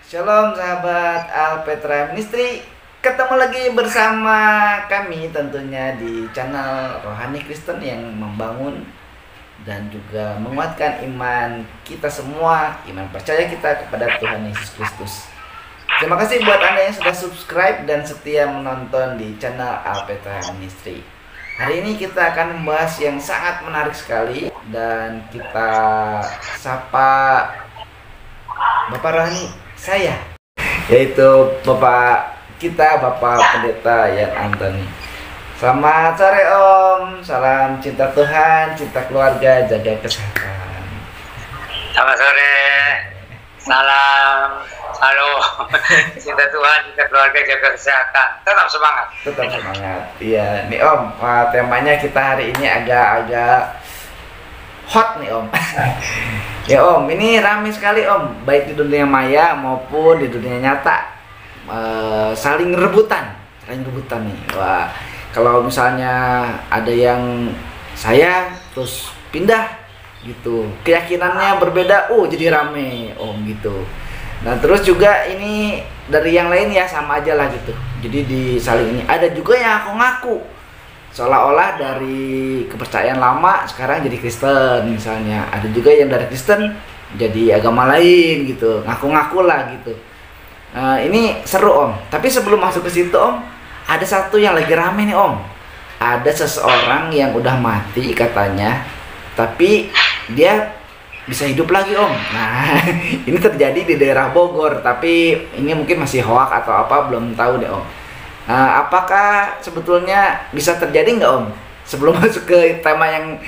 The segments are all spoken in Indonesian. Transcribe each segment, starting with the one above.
Shalom sahabat Alpetra Ministry. Ketemu lagi bersama kami tentunya di channel Rohani Kristen yang membangun dan juga menguatkan iman kita semua, iman percaya kita kepada Tuhan Yesus Kristus. Terima kasih buat Anda yang sudah subscribe dan setia menonton di channel Alpetra Ministry. Hari ini kita akan membahas yang sangat menarik sekali dan kita sapa Bapak Rohani saya, yaitu Bapak kita, Bapak Pendeta Yan Antoni. Selamat sore Om, salam cinta Tuhan, cinta keluarga, jaga kesehatan. Selamat sore, salam, halo, cinta Tuhan, cinta keluarga, jaga kesehatan. Tetap semangat. Tetap semangat. Iya, nih Om, temanya kita hari ini agak hot nih Om. Ya Om, ini ramai sekali Om, baik di dunia maya maupun di dunia nyata, saling rebutan nih. Wah, kalau misalnya ada yang saya terus pindah gitu, keyakinannya berbeda, jadi rame Om gitu. Nah terus juga ini dari yang lain ya sama aja lah gitu. Jadi di saling ini ada juga yang aku ngaku seolah-olah dari kepercayaan lama sekarang jadi Kristen misalnya. Ada juga yang dari Kristen jadi agama lain gitu, ngaku-ngaku lah gitu. Ini seru Om. Tapi sebelum masuk ke situ Om, ada satu yang lagi rame nih Om. Ada seseorang yang udah mati katanya, tapi dia bisa hidup lagi Om. Nah ini terjadi di daerah Bogor, tapi ini mungkin masih hoak atau apa belum tahu deh Om. Apakah sebetulnya bisa terjadi nggak Om? Sebelum masuk ke tema yang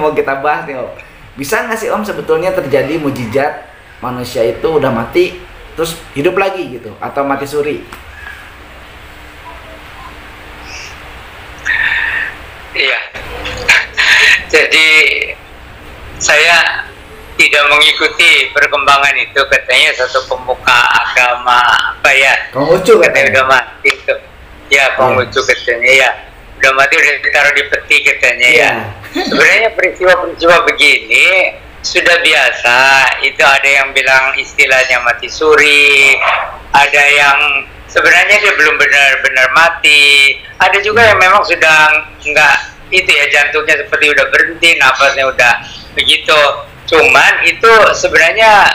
mau kita bahas nih Om, bisa nggak sih Om sebetulnya terjadi mujizat manusia itu udah mati terus hidup lagi gitu, atau mati suri? Iya. Jadi saya tidak mengikuti perkembangan itu, katanya satu pemuka agama apa ya? Konghucu katanya udah mati itu. Ya, Konghucu katanya ya. Udah mati udah ditaruh di peti katanya ya. Sebenarnya peristiwa-peristiwa begini sudah biasa. Itu ada yang bilang istilahnya mati suri, ada yang sebenarnya dia belum benar-benar mati, ada juga yang memang sudah enggak itu ya, jantungnya seperti udah berhenti, nafasnya udah begitu. Cuman itu sebenarnya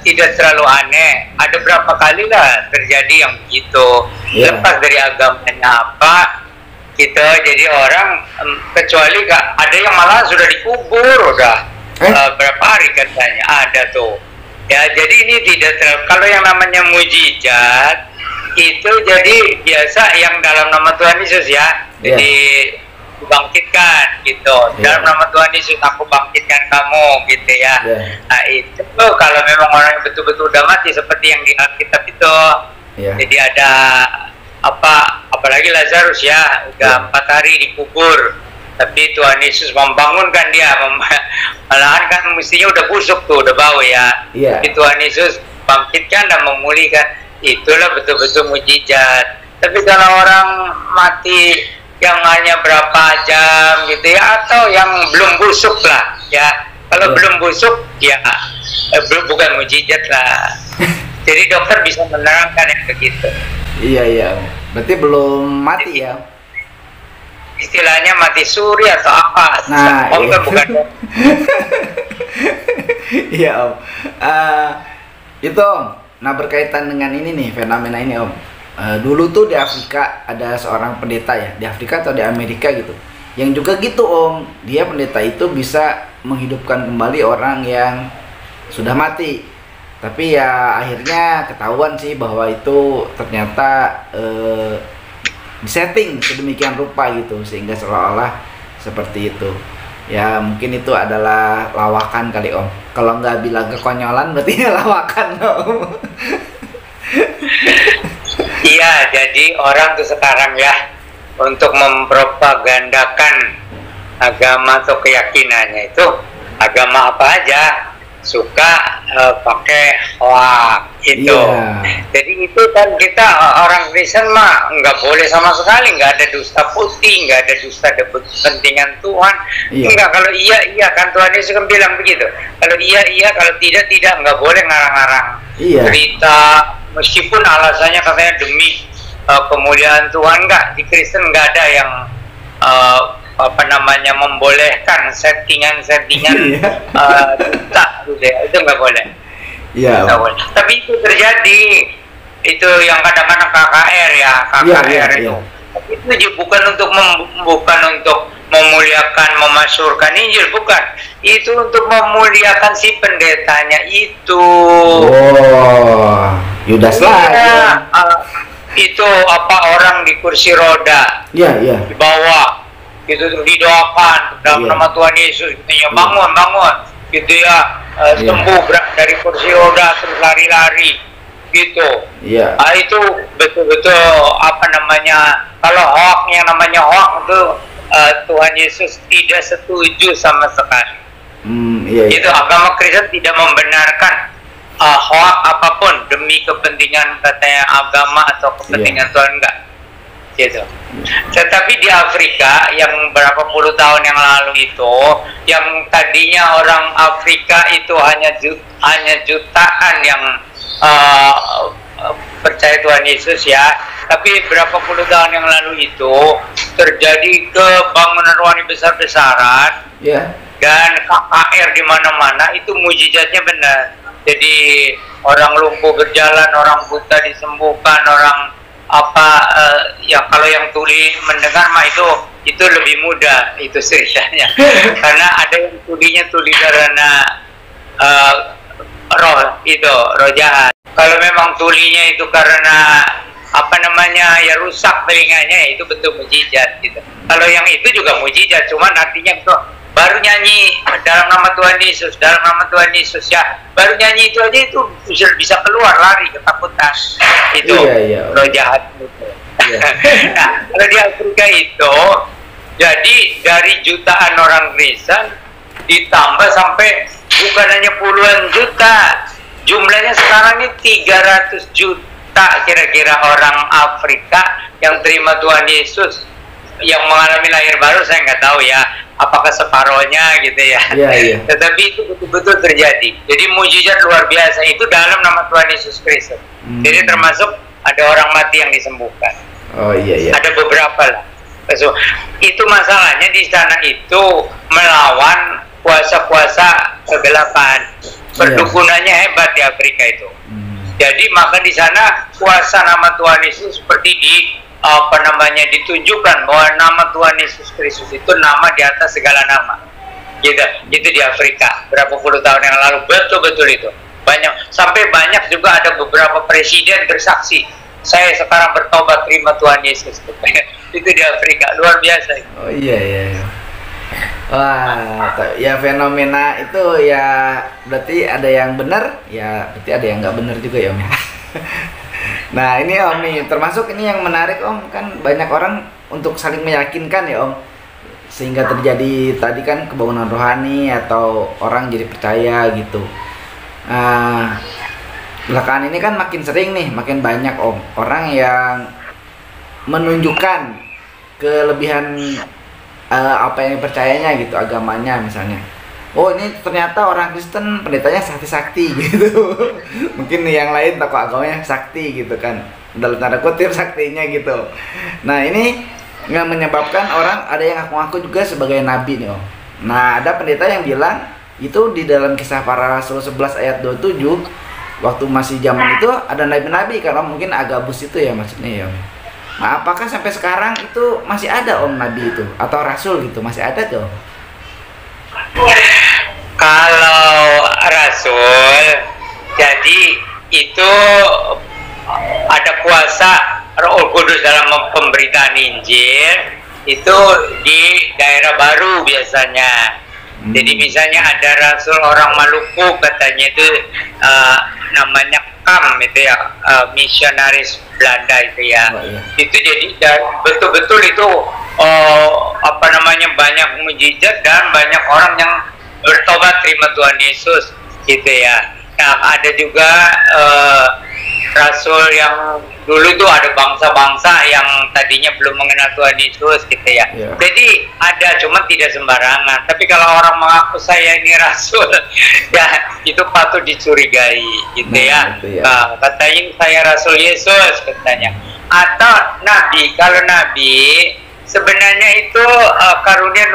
tidak terlalu aneh. Ada berapa kali lah terjadi yang begitu. Lepas dari agamanya apa gitu. Jadi orang kecuali ada yang malah sudah dikubur udah berapa hari katanya ada tuh. Ya jadi ini tidak terlalu. Kalau yang namanya mujizat itu jadi biasa yang dalam nama Tuhan Yesus ya. Jadi bangkitkan gitu, dalam nama Tuhan Yesus aku bangkitkan kamu gitu ya. Nah itu kalau memang orang yang betul-betul udah mati seperti yang di Alkitab itu. Jadi ada apalagi Lazarus ya udah 4 hari dikubur, tapi Tuhan Yesus membangunkan dia. Malahan kan mestinya udah busuk tuh, udah bau ya. Tapi Tuhan Yesus bangkitkan dan memulihkan. Itulah betul-betul mujizat. Tapi kalau orang mati yang hanya berapa jam gitu ya, atau yang belum busuk lah ya, kalau belum busuk ya bukan mujizat lah. Jadi dokter bisa menerangkan yang begitu. Iya, berarti belum mati ya, istilahnya mati suri atau apa. Nah bukan. Iya Om, itu Om. Nah berkaitan dengan ini nih, fenomena ini Om. Dulu tuh di Afrika ada seorang pendeta ya, di Afrika atau di Amerika gitu, yang juga gitu Om, dia pendeta itu bisa menghidupkan kembali orang yang sudah mati. Tapi ya akhirnya ketahuan sih bahwa itu ternyata disetting sedemikian rupa gitu, sehingga seolah-olah seperti itu. Ya mungkin itu adalah lawakan kali Om. Kalau nggak bilang kekonyolan berarti lawakan Om. Iya, jadi orang tuh sekarang ya untuk mempropagandakan agama atau keyakinannya itu agama apa aja suka pakai hoax gitu. Iya. Jadi itu kan kita orang Kristen mah nggak boleh sama sekali, nggak ada dusta putih, nggak ada dusta kepentingan Tuhan. Iya. Enggak, kalau iya kan Tuhan Yesus kan bilang begitu. Kalau iya, kalau tidak, nggak boleh ngarang-ngarang Iya. berita, meskipun alasannya katanya demi kemuliaan Tuhan. Nggak, di Kristen nggak ada yang membolehkan settingan dusta gitu ya. Itu nggak boleh. Iya. Tapi itu terjadi, itu yang kadang-kadang KKR ya, KKR itu. Tapi itu bukan untuk memuliakan, memasyurkan Injil, bukan. Itu untuk memuliakan si pendetanya itu. Oh, Yudas lagi. Itu orang di kursi roda. Iya. Di bawah. Itu didoakan dalam nama Tuhan Yesus, katanya bangun, gitu ya. Sembuh dari kursi roda terus lari-lari gitu. Iya. Itu betul-betul kalau hoax, yang namanya hoax itu Tuhan Yesus tidak setuju sama sekali. Iya. Itu agama Kristen tidak membenarkan hoax apapun demi kepentingan katanya agama atau kepentingan Tuhan, enggak gitu. Tetapi di Afrika yang berapa puluh tahun yang lalu itu, yang tadinya orang Afrika itu hanya jutaan yang percaya Tuhan Yesus ya, tapi berapa puluh tahun yang lalu itu terjadi kebangunan rohani besar-besaran, dan KKR di mana-mana, itu mujizatnya benar. Jadi orang lumpuh berjalan, orang buta disembuhkan, orang kalau yang tuli mendengar mah itu lebih mudah itu ceritanya. Karena ada yang tulinya tuli karena roh jahat. Kalau memang tulinya itu karena rusak telinganya, itu betul mujizat gitu. Kalau yang itu juga mujizat, cuman artinya itu baru nyanyi dalam nama Tuhan Yesus, ya, baru nyanyi itu aja itu bisa keluar, lari ketakutan itu. Roh jahat itu. Nah, kalau di Afrika itu jadi dari jutaan orang Kristen ditambah sampai bukan hanya puluhan juta, jumlahnya sekarang ini 300 juta kira-kira orang Afrika yang terima Tuhan Yesus, yang mengalami lahir baru. Saya nggak tahu ya apakah separohnya gitu ya. Tetapi itu betul-betul terjadi. Jadi mujizat luar biasa itu dalam nama Tuhan Yesus Kristus. Jadi termasuk ada orang mati yang disembuhkan. Ada beberapa lah. So, itu masalahnya di sana itu melawan kuasa-kuasa kegelapan. Perdukunannya hebat di Afrika itu. Jadi maka di sana kuasa nama Tuhan Yesus seperti ditunjukkan bahwa nama Tuhan Yesus Kristus itu nama di atas segala nama. Gitu. Itu di Afrika berapa puluh tahun yang lalu, betul-betul itu. Sampai banyak juga ada beberapa presiden bersaksi, saya sekarang bertobat terima Tuhan Yesus. Itu di Afrika, luar biasa itu. Wah, ya fenomena itu ya berarti ada yang benar, ya berarti ada yang nggak benar juga ya Om ya. Nah ini Om nih, termasuk ini yang menarik Om, kan banyak orang untuk saling meyakinkan ya Om, sehingga terjadi tadi kan kebangunan rohani atau orang jadi percaya gitu. Belakangan ini kan makin sering nih, makin banyak Om orang yang menunjukkan kelebihan apa yang percayanya gitu, agamanya misalnya. Oh ini ternyata orang Kristen pendetanya sakti-sakti gitu. Mungkin yang lain tokoh agamanya sakti gitu kan, dalam tanda kutip saktinya gitu. Nah ini nggak menyebabkan orang ada yang ngaku-ngaku juga sebagai nabi nih Om. Nah ada pendeta yang bilang itu di dalam Kisah Para Rasul 11 ayat 27, waktu masih zaman itu ada nabi-nabi kan Om, mungkin Agabus itu ya maksudnya ya Om. Nah, apakah sampai sekarang itu masih ada Om nabi itu atau rasul gitu, masih ada tuh? Kalau rasul, jadi itu ada kuasa Roh Kudus dalam pemberitaan Injil itu di daerah baru biasanya. Jadi misalnya ada rasul orang Maluku katanya itu namanya KAM itu ya, misionaris Belanda itu ya. Itu jadi betul-betul itu banyak mujizat dan banyak orang yang bertobat terima Tuhan Yesus gitu ya. Nah ada juga rasul yang dulu itu ada bangsa-bangsa yang tadinya belum mengenal Tuhan Yesus gitu ya. Jadi ada, cuma tidak sembarangan. Tapi kalau orang mengaku saya ini rasul, ya itu patut dicurigai gitu ya. Nah, katanya saya rasul Yesus katanya. Atau nabi, kalau nabi sebenarnya itu karunia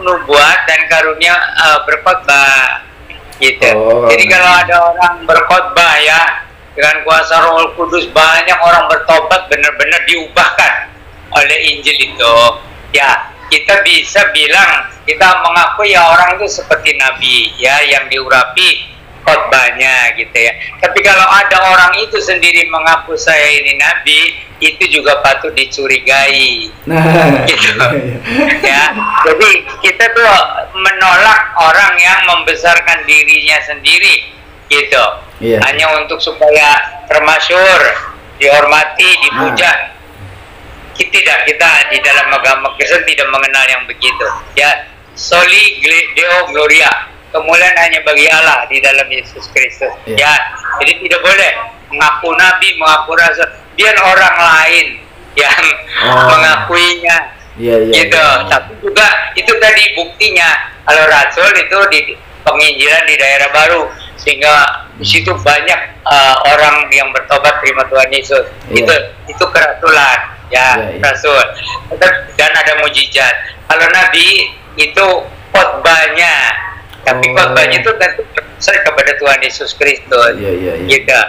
nubuat dan karunia berkhotbah gitu. Jadi kalau ada orang berkhotbah ya dengan kuasa Roh Kudus, banyak orang bertobat, benar-benar diubahkan oleh Injil itu. Ya, kita bisa bilang, kita mengakui ya orang itu seperti nabi ya, yang diurapi khotbahnya gitu ya. Tapi kalau ada orang itu sendiri mengaku saya ini nabi, itu juga patut dicurigai. Gitu. Ya, jadi kita tuh menolak orang yang membesarkan dirinya sendiri gitu. Hanya untuk supaya termasyhur, dihormati, dipuja. Tidak, kita di dalam agama Kristen tidak mengenal yang begitu. Ya, soli Deo Gloria, kemuliaan hanya bagi Allah di dalam Yesus Kristus. Ya, jadi tidak boleh mengaku nabi, mengaku rasul, biar orang lain yang mengakuinya. Gitu. Tapi juga itu tadi buktinya kalau rasul itu di penginjilan di daerah baru, sehingga di situ banyak orang yang bertobat terima Tuhan Yesus. Itu kerasulan ya, rasul. Dan ada mujizat. Kalau nabi itu khotbahnya, tapi khotbahnya itu tentu berasal kepada Tuhan Yesus Kristus. Gitu.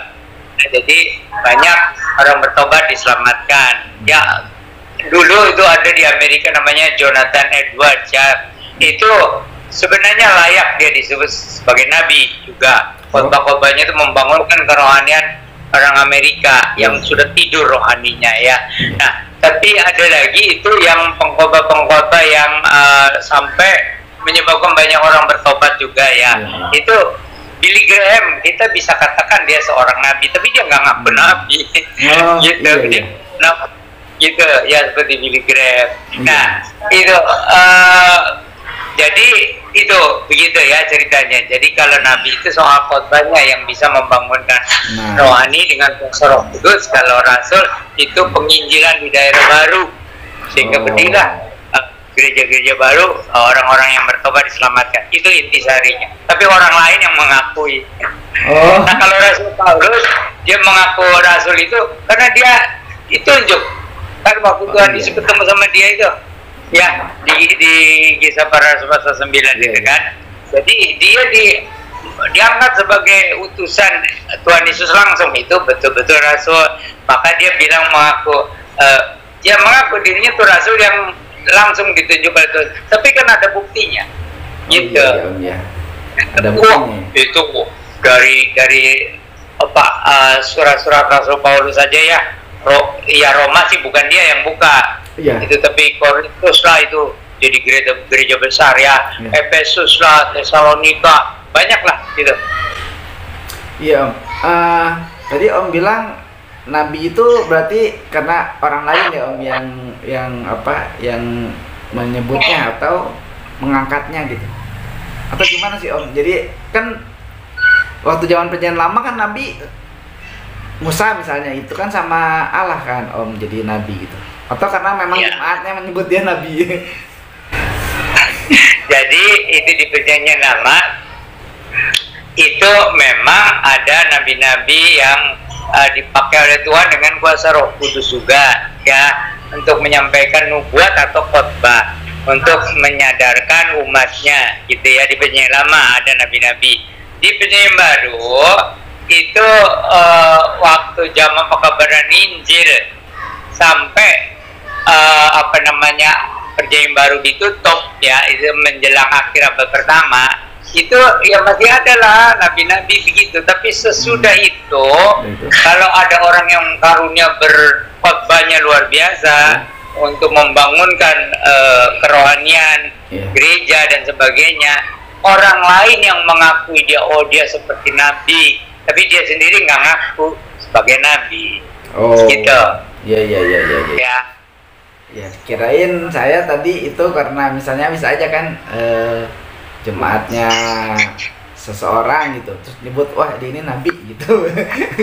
Nah, jadi banyak orang bertobat diselamatkan. Ya, dulu itu ada di Amerika namanya Jonathan Edwards ya. Itu sebenarnya layak dia disebut sebagai nabi juga. Khotbah-khotbahnya itu membangunkan kerohanian orang Amerika yang sudah tidur rohaninya ya. Nah, tapi ada lagi itu yang pengkhotbah-pengkhotbah yang sampai menyebabkan banyak orang bertobat juga ya. Itu Billy Graham, kita bisa katakan dia seorang nabi, tapi dia nggak ngaku nabi. Gitu. Gitu ya, seperti Billy Graham. Nah, itu jadi itu begitu ya ceritanya. Jadi kalau nabi itu soal khotbahnya yang bisa membangunkan rohani dengan kuasa Roh Kudus. Kalau rasul itu penginjilan di daerah baru, sehingga berdirilah gereja-gereja baru, orang-orang yang bertobat diselamatkan. Itu intisarinya. Tapi orang lain yang mengakui. Nah, kalau Rasul Paulus dia mengaku rasul itu karena dia ditunjuk. Kan waktu Tuhan Yesus ketemu sama dia itu, ya di Kisah Para Rasul pasal 9 itu kan. Jadi dia diangkat sebagai utusan Tuhan Yesus langsung, itu betul-betul rasul. Maka dia bilang mengaku dirinya tuh rasul yang langsung ditunjuk oleh Tuhan. Tapi kan ada buktinya. Gitu. Ada buktinya. Itu dari surat-surat Rasul Paulus saja ya. Roma sih bukan dia yang buka. Itu tapi Korintus lah itu jadi gereja besar ya. Efesus lah, Tesalonika, banyak lah gitu. Iya, tadi Om bilang nabi itu berarti karena orang lain ya Om yang menyebutnya atau mengangkatnya gitu. Atau gimana sih Om? Jadi kan waktu zaman perjanjian lama kan nabi Musa misalnya itu kan sama Allah kan Om jadi nabi gitu. Atau karena memang jemaatnya menyebut dia nabi. Jadi itu di perjanjian lama itu memang ada nabi-nabi yang dipakai oleh Tuhan dengan kuasa Roh Kudus juga ya, untuk menyampaikan nubuat atau khotbah, untuk menyadarkan umatnya gitu ya. Di perjanjian lama ada nabi-nabi. Di perjanjian baru itu waktu zaman pekabaran Injil sampai perjanjian baru ditutup ya, itu menjelang akhir abad pertama, itu ya masih ada lah nabi-nabi begitu. Tapi sesudah itu kalau ada orang yang karunia berkhotbahnya luar biasa untuk membangunkan kerohanian gereja dan sebagainya, orang lain yang mengakui dia seperti nabi, tapi dia sendiri nggak ngaku sebagai nabi. Gitu. Ya, kirain saya tadi itu karena misalnya bisa aja kan jemaatnya seseorang gitu, terus nyebut wah dia ini nabi gitu.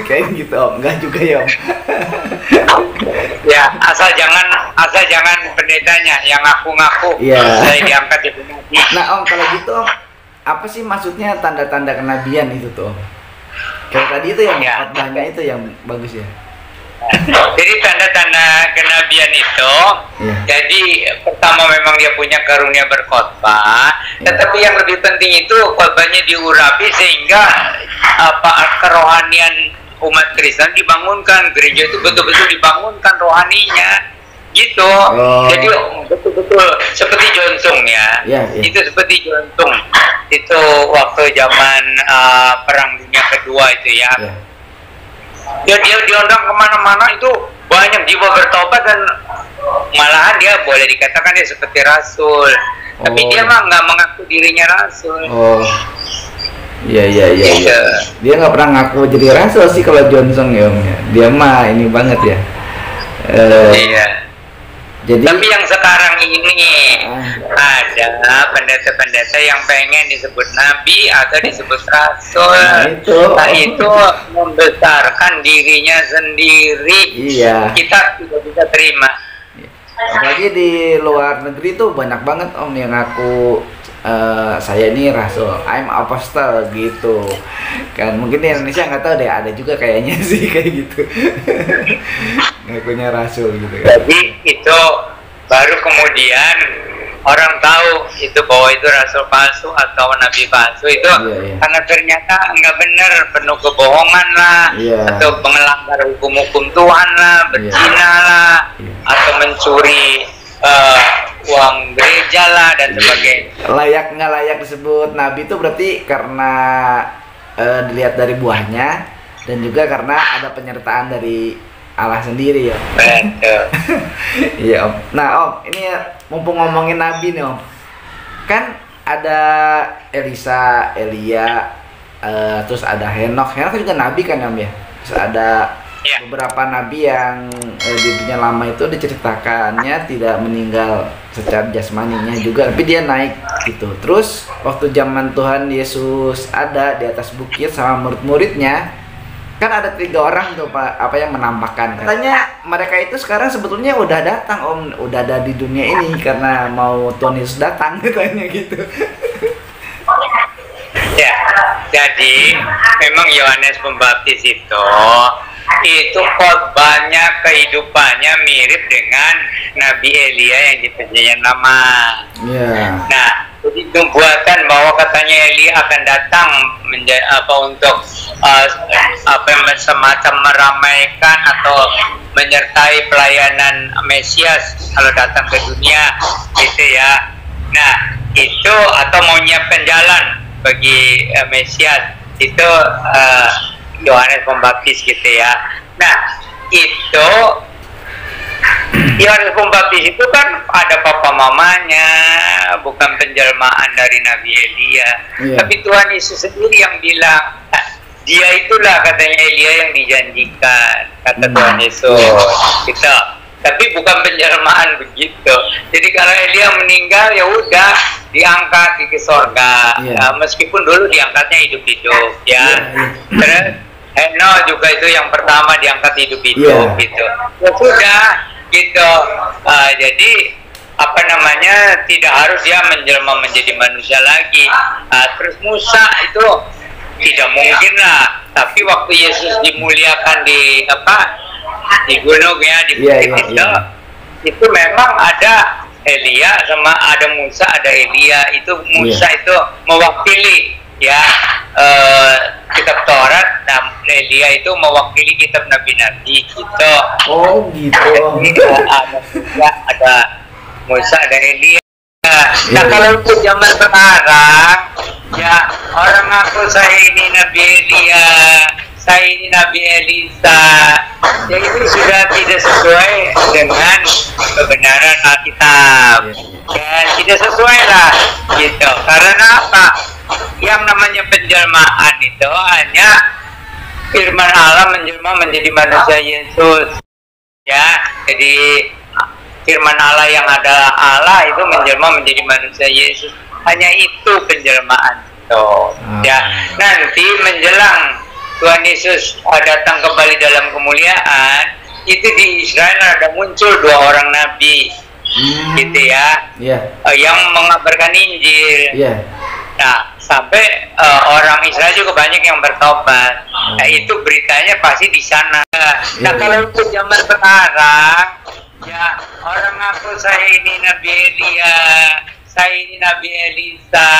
Kayak gitu Om, enggak juga ya Om. Ya, asal jangan pendetanya yang ngaku-ngaku saya diangkat jadi nabi. Nah Om, kalau gitu Om, apa sih maksudnya tanda-tanda kenabian itu tuh Om? Kayak tadi itu yang khotbahnya itu yang bagus ya. Jadi tanda-tanda kenabian itu, jadi pertama memang dia punya karunia berkhotbah, tetapi yang lebih penting itu khotbahnya diurapi sehingga kerohanian umat Kristen dibangunkan, gereja itu betul-betul dibangunkan rohaninya, gitu. Jadi betul-betul seperti Johnson ya, itu seperti Johnson itu waktu zaman Perang Dunia Kedua itu ya. Dia diundang kemana-mana itu banyak jiwa bertobat dan malahan dia boleh dikatakan dia seperti rasul, tapi dia mah nggak mengaku dirinya rasul. Iya. Dia nggak pernah ngaku jadi rasul sih kalau Johnson ya Om ya. Dia mah ini banget ya. Iya. Jadi, tapi yang sekarang ini ada pendeta-pendeta yang pengen disebut nabi atau disebut rasul. Nah itu membesarkan dirinya sendiri. Kita tidak bisa terima. Apalagi di luar negeri tuh banyak banget Om yang ngaku saya ini rasul, I'm apostle gitu kan. Mungkin di Indonesia nggak tahu deh, ada juga kayaknya sih kayak gitu. Ngakunya rasul gitu kan. Jadi itu baru kemudian orang tahu itu bahwa itu rasul palsu atau nabi palsu itu karena ternyata nggak benar, penuh kebohongan lah, atau melanggar hukum-hukum Tuhan lah, berzina lah, atau mencuri uang gereja lah dan sebagainya. Layak nggak layak disebut nabi itu berarti karena dilihat dari buahnya dan juga karena ada penyertaan dari Allah sendiri ya. Betul. Iya Om. Nah Om, ini mumpung ngomongin nabi nih Om, kan ada Elisa, Elia, terus ada Henokh juga nabi kan Om ya. Terus ada beberapa nabi yang di dunia lama itu diceritakannya tidak meninggal secara jasmaninya juga, tapi dia naik gitu. Terus waktu zaman Tuhan Yesus ada di atas bukit sama murid-muridnya, kan ada 3 orang tuh Pak, yang menampakkan katanya mereka itu sekarang sebetulnya udah datang Om, udah ada di dunia ini karena mau Tuhan Yesus datang katanya gitu. Ya, jadi memang Yohanes Pembaptis itu khotbahnya, kehidupannya mirip dengan Nabi Elia yang di Perjanjian Lama. Nah, jadi nubuatan bahwa katanya Elia akan datang untuk semacam meramaikan atau menyertai pelayanan Mesias kalau datang ke dunia, gitu ya. Nah, itu atau mau nyiapkan jalan bagi Mesias itu Yohanes Pembaptis gitu ya. Nah itu Yohanes Pembaptis itu kan ada papa mamanya, bukan penjelmaan dari Nabi Elia. Tapi Tuhan Yesus sendiri yang bilang dia itulah katanya Elia yang dijanjikan, kata Tuhan Yesus gitu. Tapi bukan penjelmaan begitu. Jadi kalau Elia meninggal ya udah diangkat ke surga. Meskipun dulu diangkatnya hidup-hidup ya. Terus Henokh juga itu yang pertama diangkat hidup-hidup gitu. Ya sudah gitu. Jadi tidak harus dia menjelma menjadi manusia lagi. Terus Musa itu tidak mungkin lah. Tapi waktu Yesus dimuliakan di gunung ya, di bukit itu memang ada Elia sama ada Musa, ada Elia. Itu Musa itu mewakili ya kitab Taurat, dan Elia itu mewakili kitab nabi-nabi gitu. Oh gitu. Ada Musa, ada Elia. Nah kalau untuk zaman sekarang ya orang ngaku saya ini Nabi Elia, saya ini Nabi Elisa, ya itu sudah tidak sesuai dengan kebenaran Alkitab. Ya tidak sesuai lah gitu. Karena apa? Yang namanya penjelmaan itu hanya firman Allah menjelma menjadi manusia Yesus. Ya, jadi firman Allah yang adalah Allah itu menjelma menjadi manusia Yesus. Hanya itu penjelmaan. gitu. Ya, nanti menjelang Tuhan Yesus datang kembali dalam kemuliaan, itu di Israel ada muncul 2 orang nabi, gitu ya, yang mengabarkan Injil. Nah, sampai orang Israel juga banyak yang bertobat. Nah, itu beritanya pasti di sana. Nah, kalau untuk zaman sekarang, ya orang ngaku saya ini Nabi Elia, saya ini Nabi Elisa,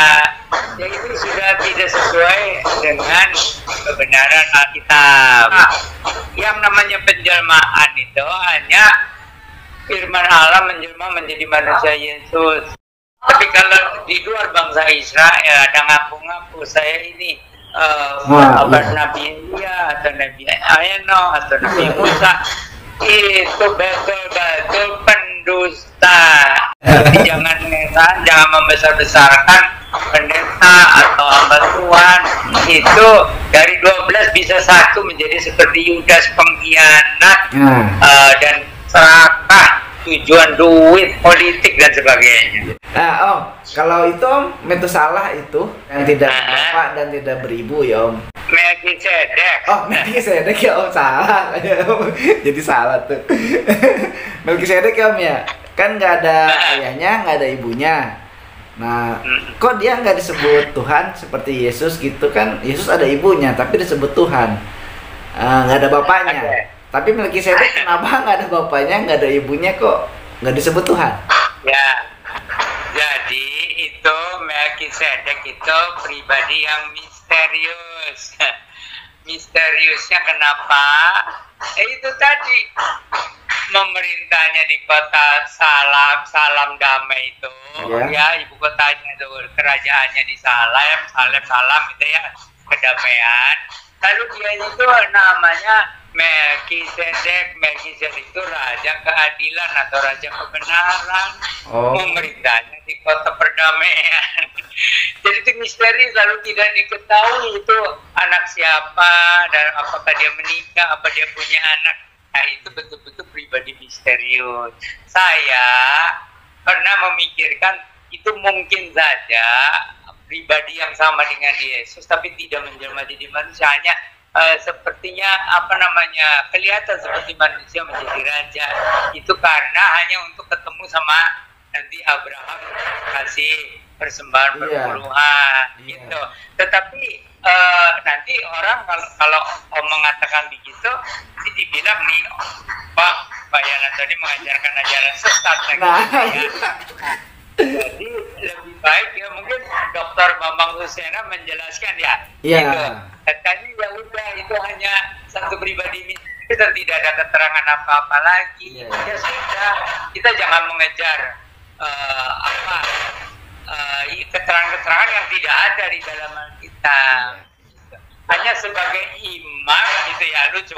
ya itu sudah tidak sesuai dengan kebenaran Alkitab. Nah, yang namanya penjelmaan itu hanya firman Allah menjelma menjadi manusia Yesus. Tapi kalau di luar bangsa Israel ada ngaku-ngaku saya ini Nabi Elia atau Nabi Ayano atau Nabi Musa, itu betul-betul pendusta. Jadi jangan heran, jangan membesar-besarkan pendeta atau hamba Tuhan. Itu dari 12 bisa 1 menjadi seperti Yudas pengkhianat dan serakah, tujuan duit, politik dan sebagainya. Nah, Om, kalau itu Om, Metusalah itu yang tidak berbapak dan tidak beribu ya Om. Melkisedek. Oh, Melkisedek ya Om, salah. Jadi salah tuh. Melkisedek ya Om ya, kan nggak ada ayahnya, nggak ada ibunya. Nah, kok dia nggak disebut Tuhan seperti Yesus gitu kan? Yesus ada ibunya, tapi disebut Tuhan. Nggak ada bapaknya. Tapi Melkisedek kenapa nggak ada bapaknya, nggak ada ibunya, kok nggak disebut Tuhan? Ya, jadi itu Melkisedek itu pribadi yang misterius. Misteriusnya kenapa? Itu tadi memerintahnya di kota Salam damai itu, ya ibu kotanya itu, kerajaannya di Salam itu ya, kedamaian. Lalu dia itu namanya Melkisedek itu raja keadilan atau raja kebenaran, memerintahnya di kota perdamaian. Jadi itu misteri, lalu tidak diketahui itu anak siapa dan apakah dia menikah, apa dia punya anak. Nah, itu betul-betul pribadi misterius. Saya pernah memikirkan itu mungkin saja pribadi yang sama dengan Yesus, tapi tidak menjelma jadi manusia, hanya sepertinya kelihatan seperti manusia menjadi raja. Itu karena hanya untuk ketemu sama nanti Abraham kasih persembahan perpuluhan gitu. Tetapi nanti orang kalau mengatakan begitu, ini dibilang nih Pak Yana tadi mengajarkan ajaran sesat lagi. Jadi lebih baik ya mungkin Dr. Bambang Susena menjelaskan ya. Gitu. Katanya ya udah, itu hanya satu pribadi itu dan tidak ada keterangan apa-apa lagi. Ya sudah, kita jangan mengejar keterangan-keterangan yang tidak ada di dalam kita. Hanya sebagai imam gitu ya, lucu.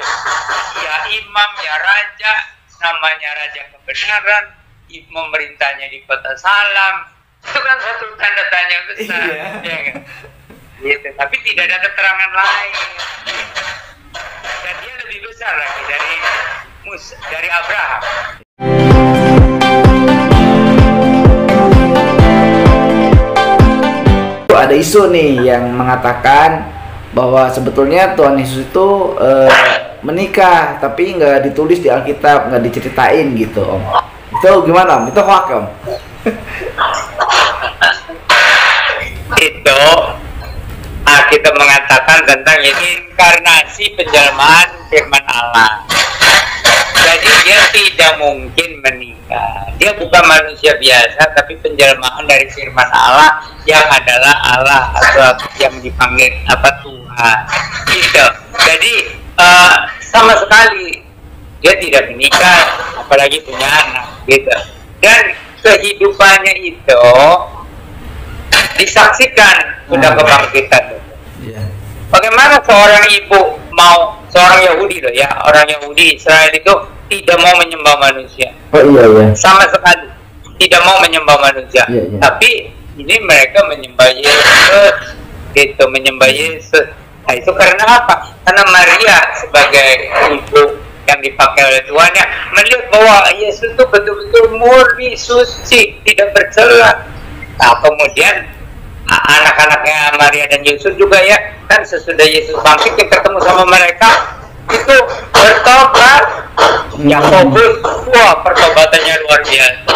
Ya imam, ya raja, namanya raja kebenaran, memerintahnya di kota Salam, itu kan satu tanda tanya besar. Gitu. Tapi tidak ada keterangan lain, dan dia lebih besar lagi dari Abraham. Ada isu nih yang mengatakan bahwa sebetulnya Tuhan Yesus itu menikah, tapi nggak ditulis di Alkitab, nggak diceritain gitu Om. Itu gimana Om? Itu hoax Om? Itu kita mengatakan tentang inkarnasi penjelmaan firman Allah. Jadi dia tidak mungkin menikah. Dia bukan manusia biasa, tapi penjelmaan dari firman Allah yang adalah Allah atau yang dipanggil Tuhan. Gitu. Jadi sama sekali dia tidak menikah, apalagi punya anak. Gitu. Dan kehidupannya itu disaksikan sudah kebangkitan. Bagaimana seorang ibu mau, seorang Yahudi loh ya, orang Yahudi Israel itu tidak mau menyembah manusia. Sama sekali tidak mau menyembah manusia. Tapi ini mereka menyembah Yesus, gitu, menyembah Yesus. Nah itu karena apa? Karena Maria sebagai ibu yang dipakai oleh Tuhan ya, melihat bahwa Yesus itu betul-betul murni, suci, tidak bercela. Nah kemudian anak-anaknya Maria dan Yusuf juga ya, kan sesudah Yesus bangkit kita ketemu sama mereka itu bertobat. Yakobus, wah pertobatannya luar biasa.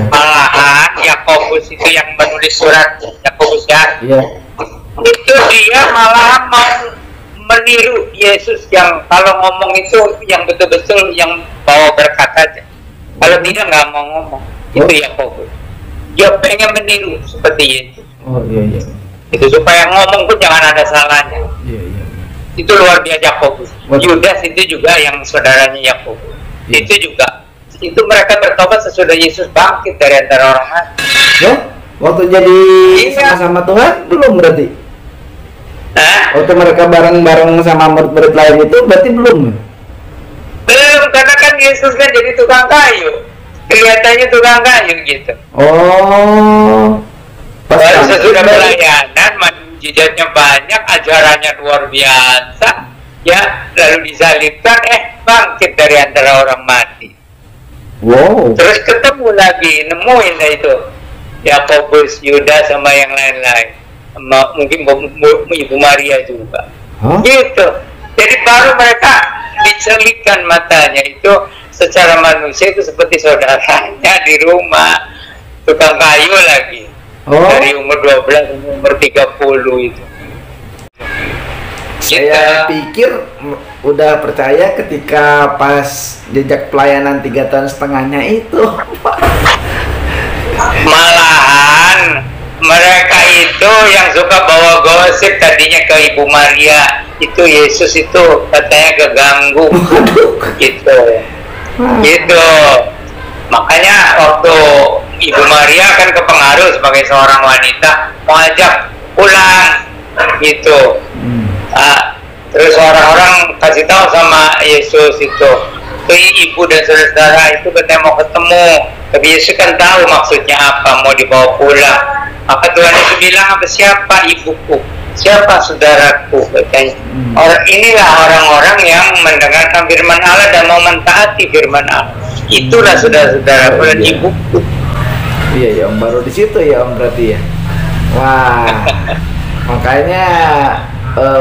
Malahan Yakobus itu yang menulis surat Yakobus ya, itu dia malahan mau meniru Yesus yang kalau ngomong itu yang betul-betul yang bawa berkat aja. Kalau tidak nggak mau ngomong. Itu Yakobus. Dia pengen meniru seperti Yesus. Itu supaya ngomong pun jangan ada salahnya. Itu luar biasa Yakobus. Yudas itu juga yang saudaranya Yakobus. Itu juga. Itu mereka bertobat sesudah Yesus bangkit dari antara orang mati. Waktu jadi sama-sama Tuhan belum berarti? Waktu mereka bareng-bareng sama murid-murid lain itu berarti belum? Belum, karena kan Yesus kan jadi tukang kayu. Kelihatannya tukang kayu gitu. Baru sesudah pelayanan, mujizatnya banyak, ajarannya luar biasa, ya, lalu disalibkan, bangkit dari antara orang mati. Terus ketemu lagi, nemuin itu Yakobus, Yudas sama yang lain-lain, mungkin Ibu Maria juga. Gitu. Jadi baru mereka dicelitkan matanya itu secara manusia itu seperti saudaranya di rumah, tukang kayu lagi. Dari umur 12 umur 30 itu. Saya pikir udah percaya ketika pas jejak pelayanan 3,5 tahun itu. Malahan mereka itu yang suka bawa gosip tadinya ke Ibu Maria, itu Yesus itu katanya keganggu gitu. Gitu. Makanya waktu Ibu Maria kan kepengaruh sebagai seorang wanita mau ajak pulang gitu. Terus orang-orang kasih tahu sama Yesus itu ibu dan saudara itu katanya mau ketemu, tapi Yesus kan tahu maksudnya apa, mau dibawa pulang. Maka Tuhan Yesus bilang, apa siapa ibuku, siapa saudaraku, katanya. Inilah orang-orang yang mendengarkan firman Allah dan mau mentaati firman Allah. Itulah saudara-saudaraku dan ibuku. Iya Om, baru di situ ya Om berarti ya. Wah, makanya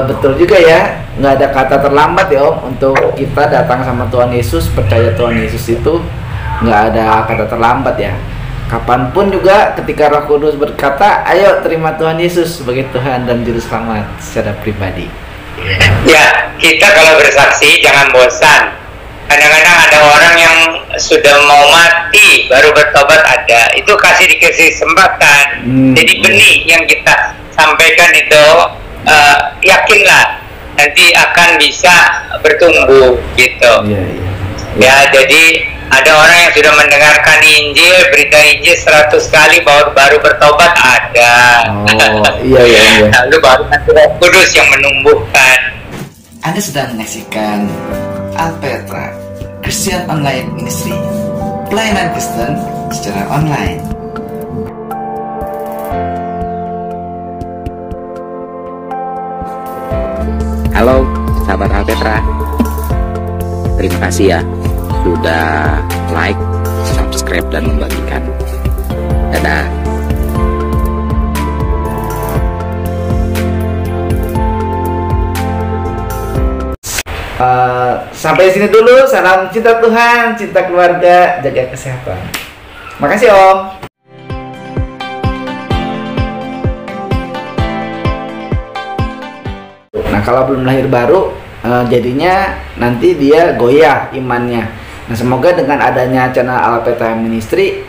betul juga ya, nggak ada kata terlambat ya Om untuk kita datang sama Tuhan Yesus, percaya Tuhan Yesus itu nggak ada kata terlambat ya. Kapanpun juga ketika Roh Kudus berkata, ayo terima Tuhan Yesus sebagai Tuhan dan Juru Selamat secara pribadi. Ya, kita kalau bersaksi jangan bosan. Kadang-kadang ada orang yang sudah mau mati baru bertobat ada, itu dikasih kesempatan. Jadi benih yang kita sampaikan itu yakinlah nanti akan bisa bertumbuh gitu. Ya, jadi ada orang yang sudah mendengarkan Injil, berita Injil 100 kali baru bertobat ada. Lalu baru nanti Roh Kudus yang menumbuhkan. Anda sedang menyaksikan Alpetra Christian Online Ministry, pelayanan Kristen secara online. Halo sahabat Alpetra, terima kasih ya sudah like, subscribe, dan membagikan. Dadah. Sampai sini dulu. Salam cinta Tuhan, cinta keluarga, jaga kesehatan. Makasih Om. Nah, kalau belum lahir baru, jadinya nanti dia goyah imannya. Nah, semoga dengan adanya channel Alpetra Ministry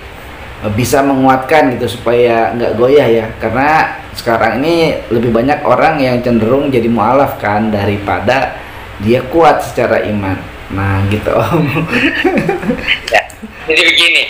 bisa menguatkan gitu supaya nggak goyah ya. Karena sekarang ini lebih banyak orang yang cenderung jadi mualaf kan daripada dia kuat secara iman. Nah gitu Om. Ya, jadi begini,